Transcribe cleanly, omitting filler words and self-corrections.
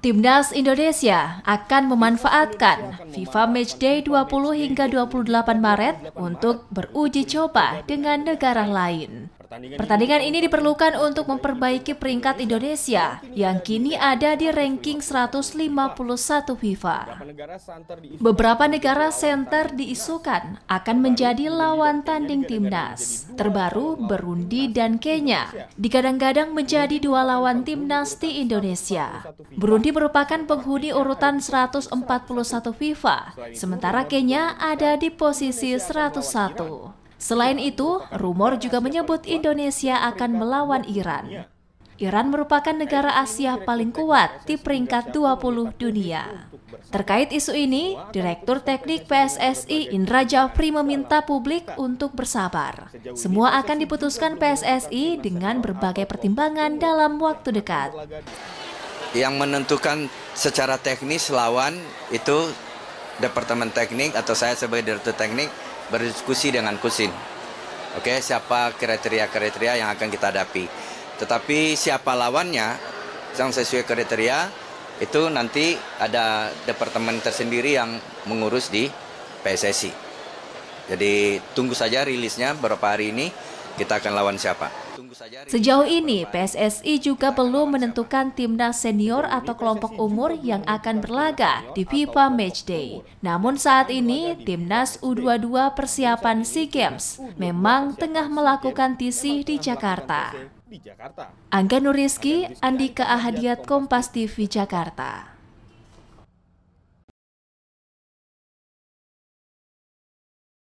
Timnas Indonesia akan memanfaatkan FIFA Matchday 20 hingga 28 Maret untuk beruji coba dengan negara lain. Pertandingan ini diperlukan untuk memperbaiki peringkat Indonesia yang kini ada di ranking 151 FIFA. Beberapa negara center diisukan akan menjadi lawan tanding timnas. Terbaru Burundi dan Kenya digadang-gadang menjadi dua lawan timnas di Indonesia. Burundi merupakan penghuni urutan 141 FIFA, sementara Kenya ada di posisi 101. Selain itu, rumor juga menyebut Indonesia akan melawan Iran. Iran merupakan negara Asia paling kuat di peringkat 20 dunia. Terkait isu ini, Direktur Teknik PSSI Indra Jafri meminta publik untuk bersabar. Semua akan diputuskan PSSI dengan berbagai pertimbangan dalam waktu dekat. Yang menentukan secara teknis lawan itu Departemen Teknik atau saya sebagai Direktur Teknik berdiskusi dengan Kusin. Oke, siapa kriteria-kriteria yang akan kita hadapi. Tetapi siapa lawannya, yang sesuai kriteria, itu nanti ada departemen tersendiri yang mengurus di PSSI. Jadi tunggu saja rilisnya beberapa hari ini, kita akan lawan siapa. Sejauh ini, PSSI juga belum menentukan timnas senior atau kelompok umur yang akan berlaga di FIFA Matchday. Namun saat ini, timnas U22 persiapan SEA Games memang tengah melakukan tisih di Jakarta. Angga Nuriski, Andika Ahadiat, Kompas TV, Jakarta.